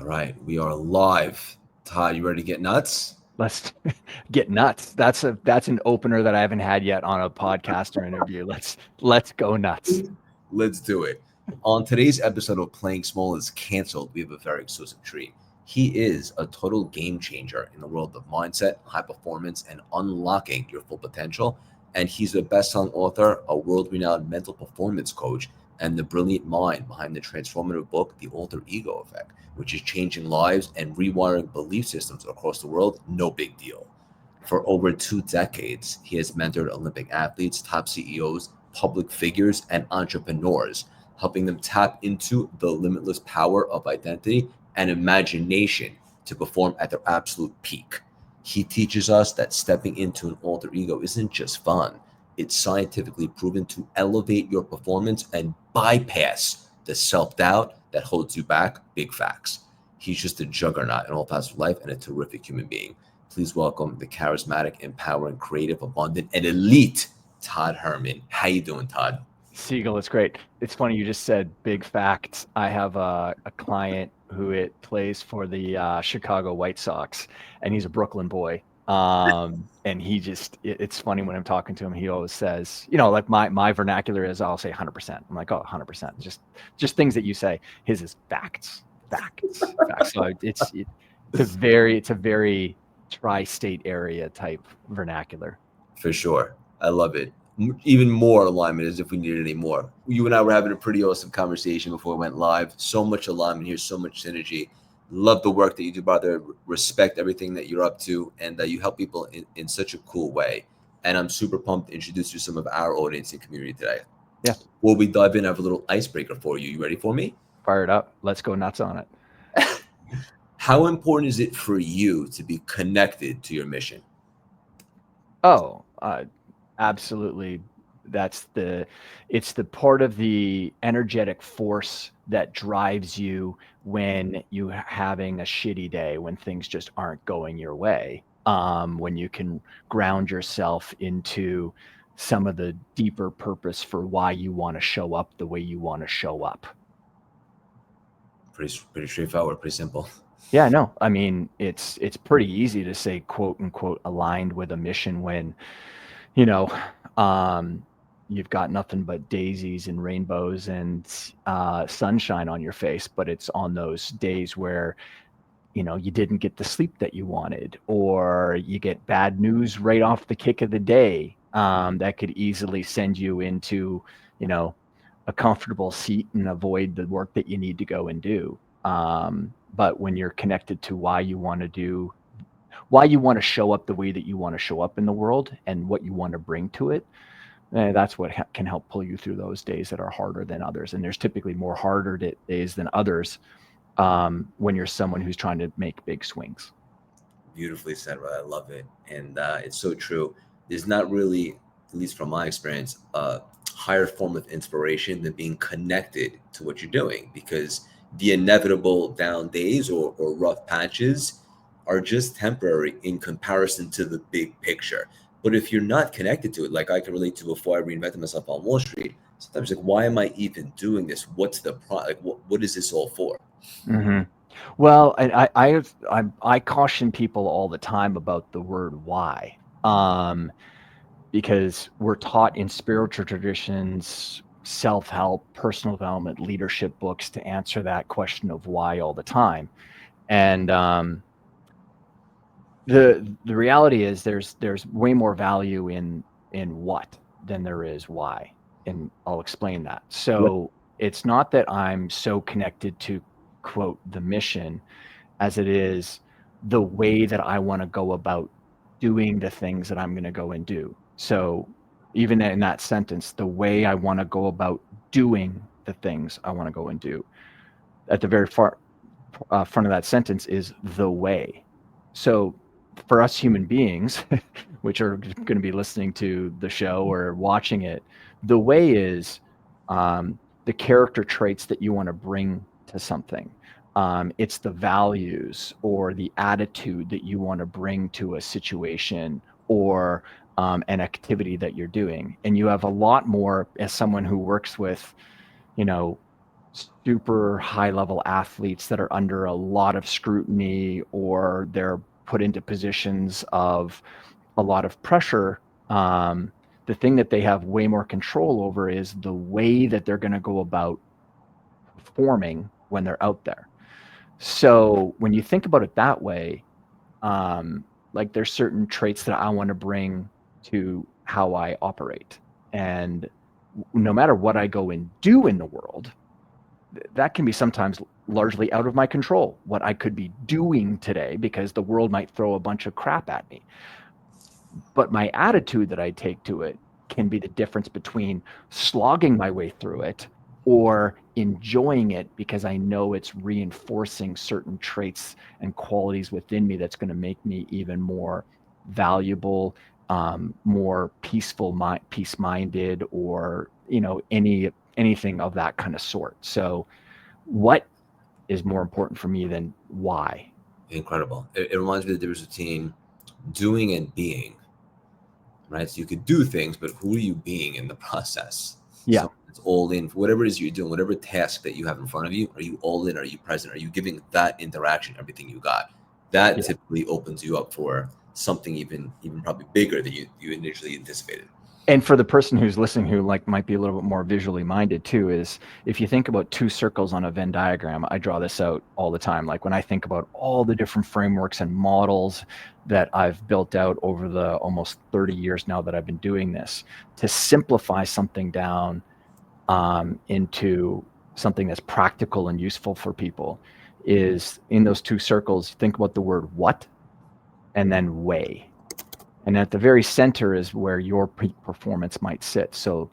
right, we are live. Todd, you ready to get nuts? Let's get nuts. That's an opener that I haven't had yet on a podcast or interview. Let's go nuts. Let's do it. On today's episode of Playing Small is Canceled, we have a very exclusive treat. He is a total game changer in the world of mindset, high performance, and unlocking your full potential. And he's a best-selling author, a world-renowned mental performance coach, and the brilliant mind behind the transformative book, The Alter Ego Effect, which is changing lives and rewiring belief systems across the world. No big deal. For over 2 decades, he has mentored Olympic athletes, top CEOs, public figures, and entrepreneurs, helping them tap into the limitless power of identity and imagination to perform at their absolute peak. He teaches us that stepping into an alter ego isn't just fun, it's scientifically proven to elevate your performance and bypass the self doubt that holds you back. Big facts. He's just a juggernaut in all facets of life and a terrific human being. Please welcome the charismatic, empowering, creative, abundant, and elite Todd Herman. How you doing, Todd? Siegel, it's great. It's funny you just said big facts. I have a client who it plays for the Chicago White Sox, and he's a Brooklyn boy. And it's funny when I'm talking to him, he always says, like my vernacular is I'll say 100%. I'm like, oh, 100%. Just things that you say. His is facts, facts, facts. So it's a very tri-state area type vernacular. For sure. I love it. Even more alignment as if we needed any more. You and I were having a pretty awesome conversation before we went live. So much alignment here, so much synergy. Love the work that you do, brother. Respect everything that you're up to, and that you help people in such a cool way. And I'm super pumped to introduce you to some of our audience and community today. Yeah. Before we dive in, I have a little icebreaker for you. You ready for me? Fire it up. Let's go nuts on it. How important is it for you to be connected to your mission? Oh, absolutely. It's the part of the energetic force that drives you when you're having a shitty day, when things just aren't going your way. When you can ground yourself into some of the deeper purpose for why you want to show up the way you want to show up. Pretty straightforward, pretty simple. Yeah, no, I mean, it's pretty easy to say quote unquote aligned with a mission when, you know, you've got nothing but daisies and rainbows and sunshine on your face, but it's on those days where, you didn't get the sleep that you wanted, or you get bad news right off the kick of the day, that could easily send you into, a comfortable seat and avoid the work that you need to go and do. But when you're connected to why you want to show up the way that you want to show up in the world and what you want to bring to it, that's what can help pull you through those days that are harder than others. And there's typically more harder days than others when you're someone who's trying to make big swings. Beautifully said, brother. I love it. And it's so true. There's not really, at least from my experience, a higher form of inspiration than being connected to what you're doing, because the inevitable down days or rough patches are just temporary in comparison to the big picture. But if you're not connected to it, like I can relate to before I reinvented myself on Wall Street, sometimes like, why am I even doing this? What's the like? What is this all for? Mm-hmm. Well, and I caution people all the time about the word why, because we're taught in spiritual traditions, self-help, personal development, leadership books to answer that question of why all the time. And the reality is there's way more value in what than there is why, and I'll explain that. So it's not that I'm so connected to quote the mission as it is the way that I want to go about doing the things that I'm going to go and do. So even in that sentence, the way I want to go about doing the things I want to go and do, at the very front of that sentence is the way. So for us human beings, which are going to be listening to the show or watching it, the way is the character traits that you want to bring to something. It's the values or the attitude that you want to bring to a situation or an activity that you're doing. And you have a lot more as someone who works with, super high level athletes that are under a lot of scrutiny, or they're put into positions of a lot of pressure, the thing that they have way more control over is the way that they're going to go about performing when they're out there. So when you think about it that way, like there's certain traits that I want to bring to how I operate. And no matter what I go and do in the world, that can be sometimes largely out of my control, what I could be doing today, because the world might throw a bunch of crap at me. But my attitude that I take to it can be the difference between slogging my way through it or enjoying it because I know it's reinforcing certain traits and qualities within me that's going to make me even more valuable, more peace-minded, or anything of that kind of sort. So, what is more important for me than why? Incredible. It reminds me of the difference between doing and being, right? So you could do things, but who are you being in the process? Yeah, So it's all in for whatever it is you're doing, whatever task that you have in front of you. Are you all in? Are you present? Are you giving that interaction everything you got? That yeah. typically opens you up for something even probably bigger than you initially anticipated. And for the person who's listening who like might be a little bit more visually minded too, is if you think about two circles on a Venn diagram, I draw this out all the time. Like when I think about all the different frameworks and models that I've built out over the almost 30 years now that I've been doing this, to simplify something down into something that's practical and useful for people, is in those two circles, think about the word what and then way. And at the very center is where your peak performance might sit. So,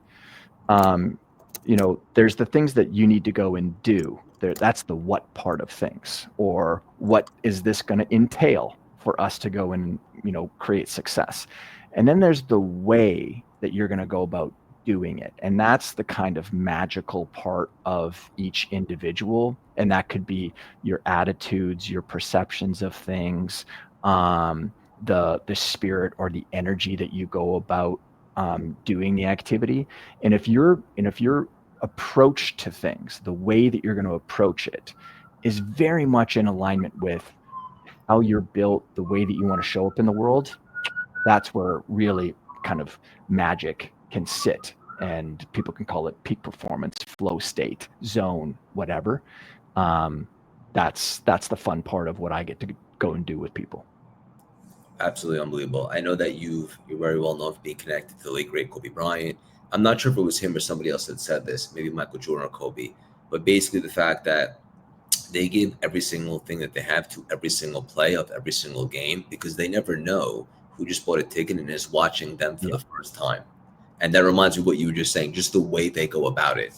there's the things that you need to go and do. That's the what part of things, or what is this going to entail for us to go and create success. And then there's the way that you're going to go about doing it, and that's the kind of magical part of each individual. And that could be your attitudes, your perceptions of things, the spirit or the energy that you go about doing the activity. And if your approach to things, the way that you're going to approach it, is very much in alignment with how you're built, the way that you want to show up in the world, that's where really kind of magic can sit. And people can call it peak performance, flow state, zone, whatever. That's the fun part of what I get to go and do with people. Absolutely unbelievable. I know that you're very well known for being connected to the late great Kobe Bryant. I'm not sure if it was him or somebody else that said this, maybe Michael Jordan or Kobe, but basically the fact that they give every single thing that they have to every single play of every single game because they never know who just bought a ticket and is watching them for Yeah. the first time. And that reminds me of what you were just saying, just the way they go about it.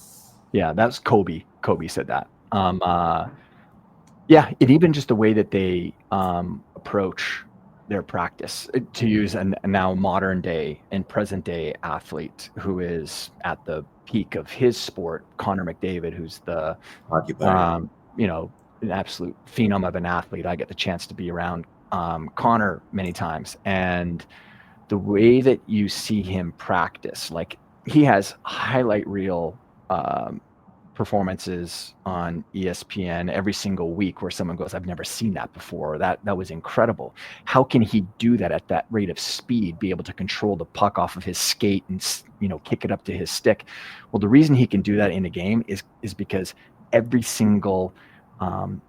Yeah, that's Kobe. Kobe said that. Yeah, and even just the way that they approach their practice, to use a now modern day and present day athlete who is at the peak of his sport, Connor McDavid, who's the Hockey player. um, you know an absolute phenom of an athlete. I get the chance to be around Connor many times, and the way that you see him practice, like he has highlight reel performances on ESPN every single week where someone goes, I've never seen that before. That was incredible. How can he do that at that rate of speed, be able to control the puck off of his skate and kick it up to his stick? Well, the reason he can do that in a game is because every single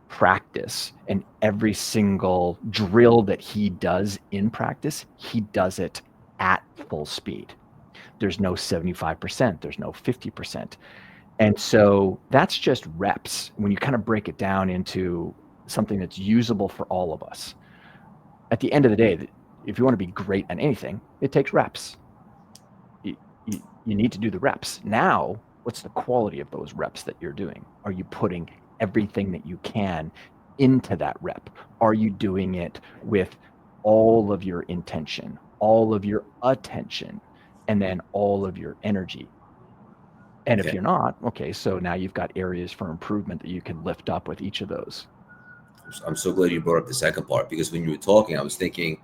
practice and every single drill that he does in practice, he does it at full speed. There's no 75%, there's no 50%. And so that's just reps when you kind of break it down into something that's usable for all of us. At the end of the day, if you want to be great at anything, it takes reps. You need to do the reps. Now, what's the quality of those reps that you're doing? Are you putting everything that you can into that rep? Are you doing it with all of your intention, all of your attention, and then all of your energy? And if Okay. you're not, okay, so now you've got areas for improvement that you can lift up with each of those. I'm so glad you brought up the second part because when you were talking, I was thinking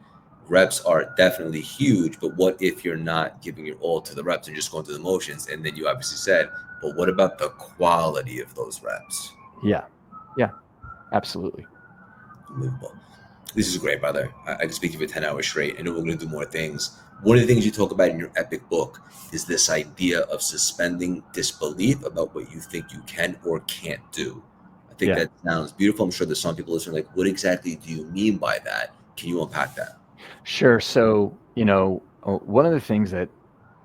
Reps are definitely huge, but what if you're not giving your all to the reps and just going through the motions? And then you obviously said, but what about the quality of those reps? Yeah. Yeah, absolutely. Unbelievable. This is great, brother. I can speak to you for 10 hours straight. I know we're going to do more things. One of the things you talk about in your epic book is this idea of suspending disbelief about what you think you can or can't do. I think Yeah. that sounds beautiful. I'm sure there's some people listening like, what exactly do you mean by that? Can you unpack that? Sure. So, one of the things that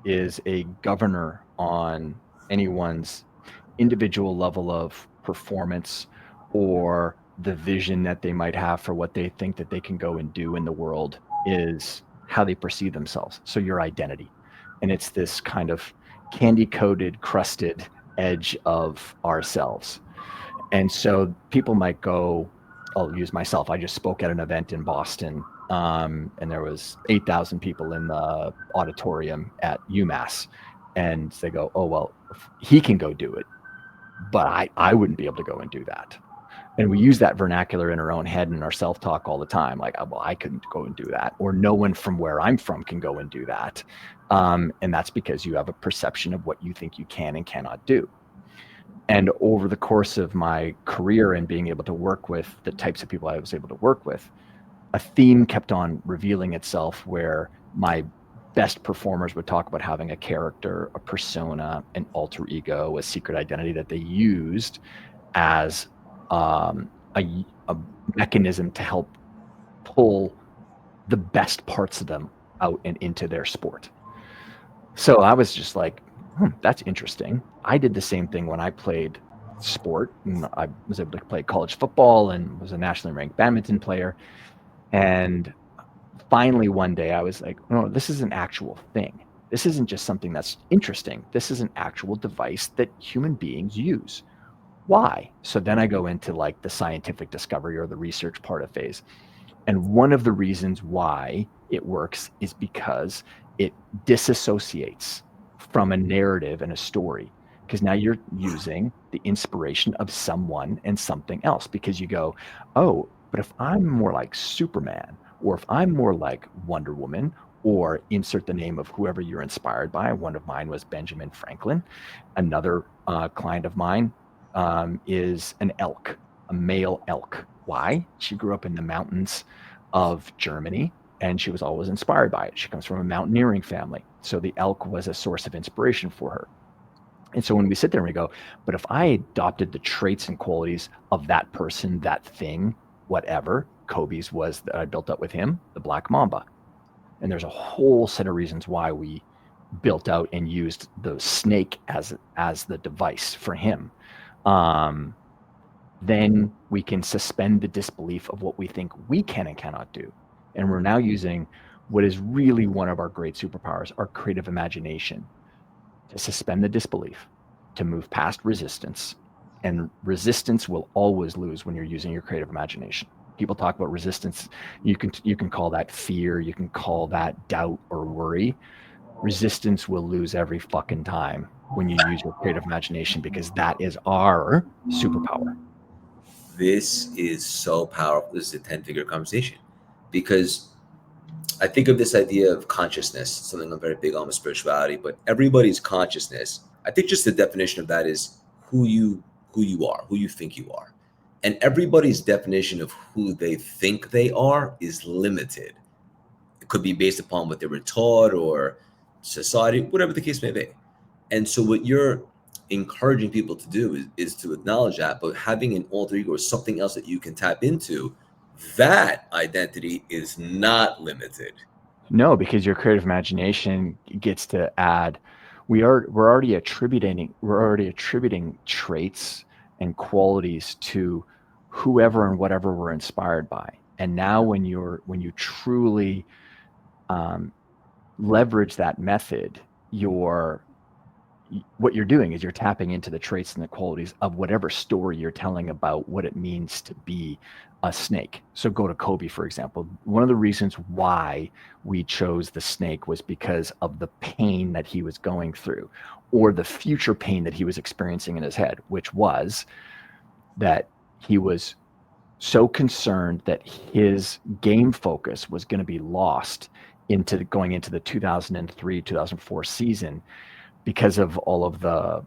is a governor on anyone's individual level of performance or the vision that they might have for what they think that they can go and do in the world is how they perceive themselves. So your identity. And it's this kind of candy coated, crusted edge of ourselves. And so people might go, I'll use myself. I just spoke at an event in Boston, and there was 8,000 people in the auditorium at UMass. And they go, oh, well, he can go do it, but I wouldn't be able to go and do that. And we use that vernacular in our own head and in our self-talk all the time. Like, well, I couldn't go and do that. Or no one from where I'm from can go and do that. And that's because you have a perception of what you think you can and cannot do. And over the course of my career and being able to work with the types of people I was able to work with, a theme kept on revealing itself where my best performers would talk about having a character, a persona, an alter ego, a secret identity that they used as a mechanism to help pull the best parts of them out and into their sport. So I was just like, that's interesting. I did the same thing when I played sport, and I was able to play college football and was a nationally ranked badminton player. And finally, one day I was like, no, this is an actual thing. This isn't just something that's interesting. This is an actual device that human beings use. Why? So then I go into like the scientific discovery or the research part of phase. And one of the reasons why it works is because it disassociates from a narrative and a story. Because now you're using the inspiration of someone and something else. Because you go, oh, but if I'm more like Superman, or if I'm more like Wonder Woman, or insert the name of whoever you're inspired by. One of mine was Benjamin Franklin. Another client of mine is an elk, a male elk. Why? She grew up in the mountains of Germany and she was always inspired by it. She comes from a mountaineering family. So the elk was a source of inspiration for her. And so when we sit there and we go, but if I adopted the traits and qualities of that person, that thing, whatever, Kobe's was that I built up with him, the black mamba. And there's a whole set of reasons why we built out and used the snake as the device for him. Then we can suspend the disbelief of what we think we can and cannot do. And we're now using what is really one of our great superpowers, our creative imagination, to suspend the disbelief, to move past resistance. And resistance will always lose when you're using your creative imagination. People talk about resistance. You can call that fear, you can call that doubt or worry. Resistance will lose every fucking time when you use your creative imagination because that is our superpower. This is so powerful. This is a 10-figure conversation because I think of this idea of consciousness, something I'm very big on with spirituality, but everybody's consciousness, I think just the definition of that is who you are, who you think you are. And everybody's definition of who they think they are is limited. It could be based upon what they were taught or society, whatever the case may be. And so what you're encouraging people to do is to acknowledge that, but having an alter ego or something else that you can tap into, that identity is not limited. No, because your creative imagination gets to add. We're already attributing traits and qualities to whoever and whatever we're inspired by. And now when you truly um, leverage that method, what you're doing is you're tapping into the traits and the qualities of whatever story you're telling about what it means to be a snake. So go to Kobe, for example. One of the reasons why we chose the snake was because of the pain that he was going through or the future pain that he was experiencing in his head, which was that he was so concerned that his game focus was going to be lost into going into the 2003 2004 season because of all of the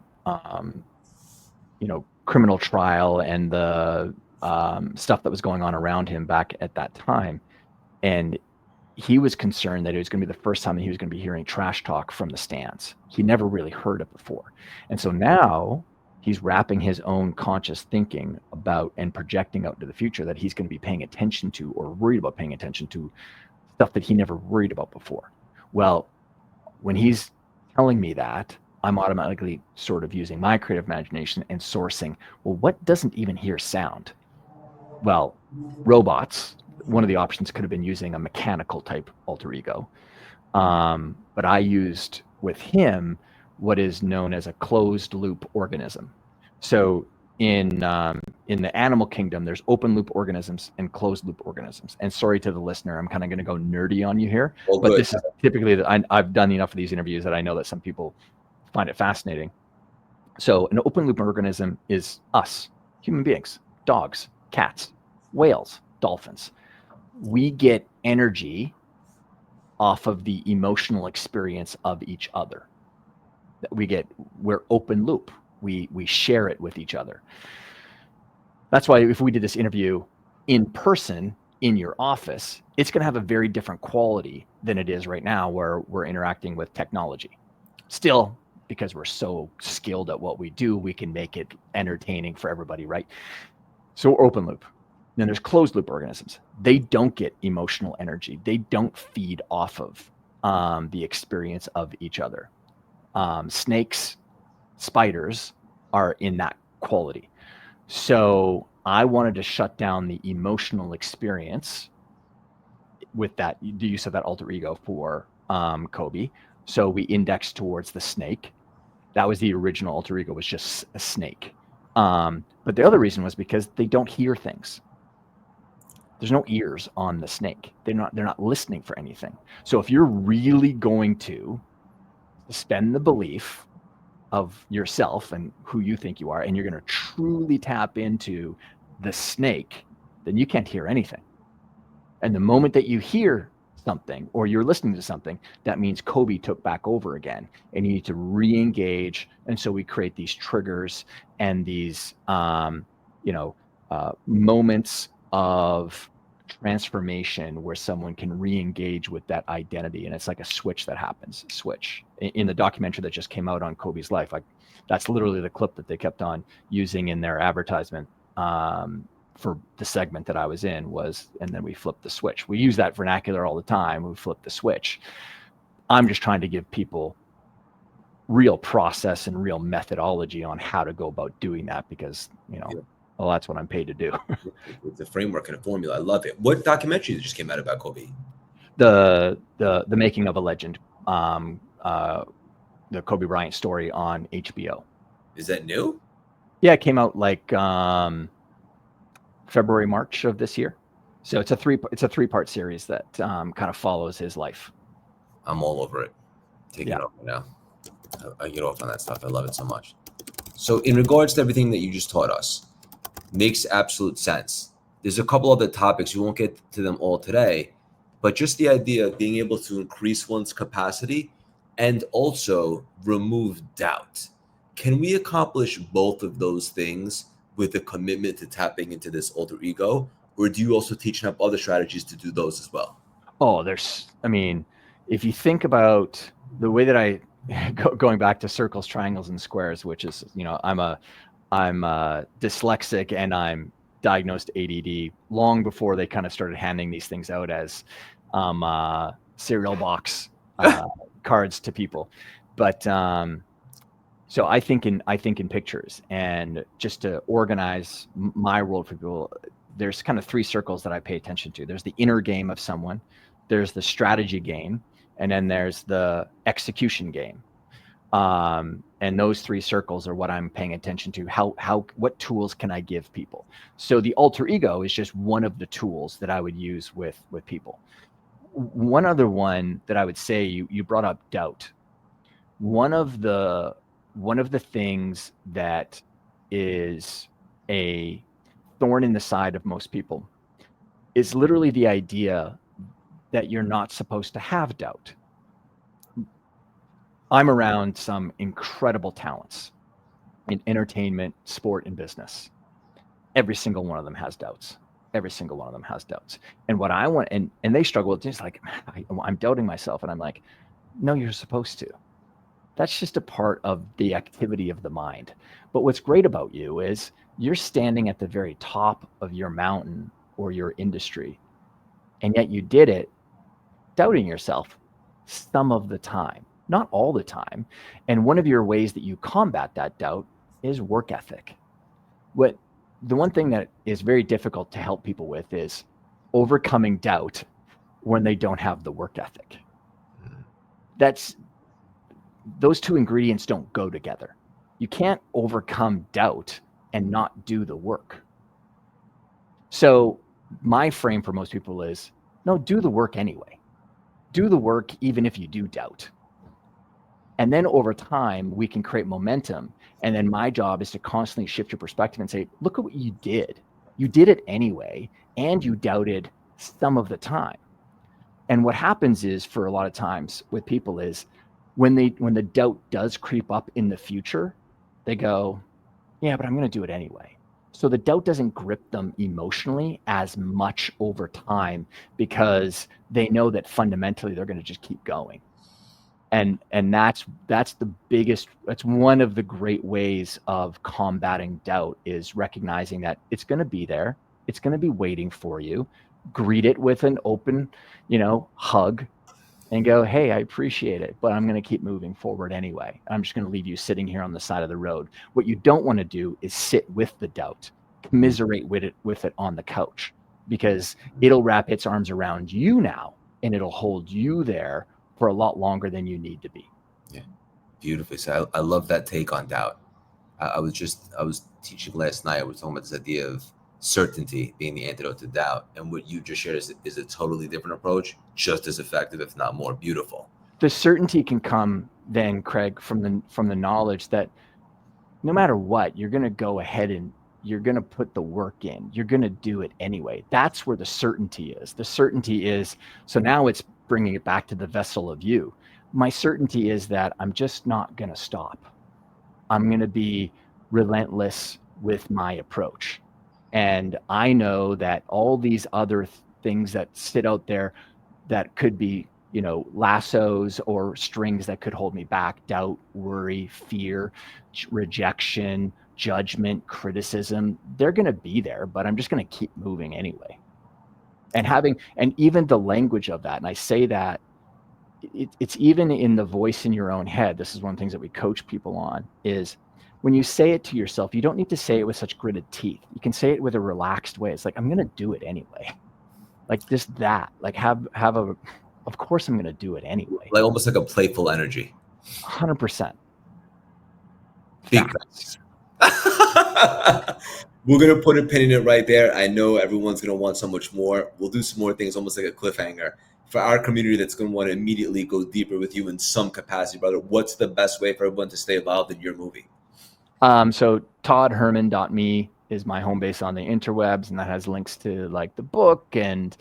criminal trial and the stuff that was going on around him back at that time. And he was concerned that it was going to be the first time that he was going to be hearing trash talk from the stands. He never really heard it before. And so now he's wrapping his own conscious thinking about and projecting out into the future that he's going to be paying attention to or worried about paying attention to stuff that he never worried about before. Well, when he's telling me that, I'm automatically sort of using my creative imagination and sourcing, well, what doesn't even hear sound? Well, robots. One of the options could have been using a mechanical type alter ego. But I used with him what is known as a closed loop organism. So in the animal kingdom, there's open loop organisms and closed loop organisms. And sorry to the listener, I'm kind of going to go nerdy on you here, but this is typically that I've done enough of these interviews that I know that some people find it fascinating. So an open loop organism is us, human beings, dogs, cats, whales, dolphins. We get energy off of the emotional experience of each other. We're open loop. We share it with each other. That's why if we did this interview in person in your office, it's going to have a very different quality than it is right now where we're interacting with technology. Still, because we're so skilled at what we do, we can make it entertaining for everybody, right? So we're open loop. Then there's closed loop organisms. They don't get emotional energy. They don't feed off of the experience of each other. Snakes, spiders are in that quality. So I wanted to shut down the emotional experience with that, the use of that alter ego for Kobe. So we indexed towards the snake. That was the original alter ego, was just a snake. But the other reason was because they don't hear things. There's no ears on the snake. They're not listening for anything. So if you're really going to suspend the belief of yourself and who you think you are, and you're going to truly tap into the snake, then you can't hear anything. And the moment that you hear something or you're listening to something, that means Kobe took back over again, and you need to re-engage. And so we create these triggers and these moments of transformation where someone can re-engage with that identity, and it's like a switch that happens. Switch in the documentary that just came out on Kobe's life, like that's literally the clip that they kept on using in their advertisement for the segment that I was in was, and then we flipped the switch. We use that vernacular all the time. We flip the switch. I'm just trying to give people real process and real methodology on how to go about doing that, because well, that's what I'm paid to do. With the framework and a formula. I love it. What documentary just came out about Kobe? The Making of a Legend, the Kobe Bryant story on HBO. Is that new? Yeah, it came out like February, March of this year. So it's a three-part series that kind of follows his life. I'm all over it. Taking it off right now. I get off on that stuff. I love it so much. So in regards to everything that you just taught us, makes absolute sense. There's a couple other topics. We won't get to them all today, but just the idea of being able to increase one's capacity and also remove doubt. Can we accomplish both of those things with a commitment to tapping into this alter ego? Or do you also teach up other strategies to do those as well? Oh, if you think about the way that I, going back to circles, triangles, and squares, which is, I'm dyslexic and I'm diagnosed ADD long before they kind of started handing these things out as cereal box cards to people. But so I think in pictures, and just to organize my world for people, there's kind of three circles that I pay attention to. There's the inner game of someone, there's the strategy game, and then there's the execution game. And those three circles are what I'm paying attention to. What tools can I give people? So the alter ego is just one of the tools that I would use with people. One other one that I would say, you brought up doubt. One of the things that is a thorn in the side of most people is literally the idea that you're not supposed to have doubt. I'm around some incredible talents in entertainment, sport, and business. Every single one of them has doubts. Every single one of them has doubts. And what I want, and they struggle with just like, I'm doubting myself. And I'm like, no, you're supposed to. That's just a part of the activity of the mind. But what's great about you is you're standing at the very top of your mountain or your industry. And yet you did it doubting yourself some of the time, not all the time. And one of your ways that you combat that doubt is work ethic. The one thing that is very difficult to help people with is overcoming doubt when they don't have the work ethic. Those two ingredients don't go together. You can't overcome doubt and not do the work. So my frame for most people is, no, do the work anyway. Do the work even if you do doubt. And then over time, we can create momentum. And then my job is to constantly shift your perspective and say, look at what you did. You did it anyway, and you doubted some of the time. And what happens is, for a lot of times with people, is when the doubt does creep up in the future, they go, yeah, but I'm going to do it anyway. So the doubt doesn't grip them emotionally as much over time because they know that fundamentally they're going to just keep going. And that's one of the great ways of combating doubt, is recognizing that it's going to be there. It's going to be waiting for you. Greet it with an open, hug, and go, hey, I appreciate it, but I'm going to keep moving forward anyway. I'm just going to leave you sitting here on the side of the road. What you don't want to do is sit with the doubt, commiserate with it on the couch, because it'll wrap its arms around you now, and it'll hold you there for a lot longer than you need to be. Yeah, beautifully. So I love that take on doubt. I was teaching last night. I was talking about this idea of certainty being the antidote to doubt, and what you just shared is a totally different approach, just as effective, if not more beautiful. The certainty can come then, Craig, from the knowledge that no matter what, you're going to go ahead and you're going to put the work in. You're going to do it anyway. That's where the certainty is. The certainty is, so now it's bringing it back to the vessel of you. My certainty is that I'm just not going to stop. I'm going to be relentless with my approach. And I know that all these other things that sit out there that could be, lassos or strings that could hold me back, doubt, worry, fear, rejection, judgment, criticism, they're going to be there, but I'm just going to keep moving anyway. And even the language of that, and I say that it's even in the voice in your own head. This is one of the things that we coach people on, is when you say it to yourself, you don't need to say it with such gritted teeth. You can say it with a relaxed way. It's like, I'm going to do it anyway. Like just that, like of course I'm going to do it anyway. Like almost like a playful energy. 100%. Big facts. We're going to put a pin in it right there. I know everyone's going to want so much more. We'll do some more things, almost like a cliffhanger. For our community that's going to want to immediately go deeper with you in some capacity, brother, what's the best way for everyone to stay involved in your movie? So toddherman.me is my home base on the interwebs, and that has links to like the book, and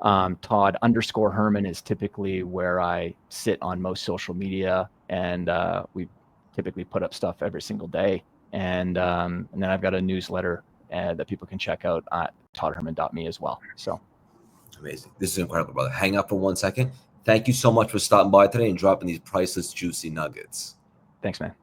Todd_Herman is typically where I sit on most social media, and we typically put up stuff every single day. And then I've got a newsletter that people can check out at toddherman.me as well. So amazing. This is incredible, brother. Hang out for 1 second. Thank you so much for stopping by today and dropping these priceless, juicy nuggets. Thanks, man.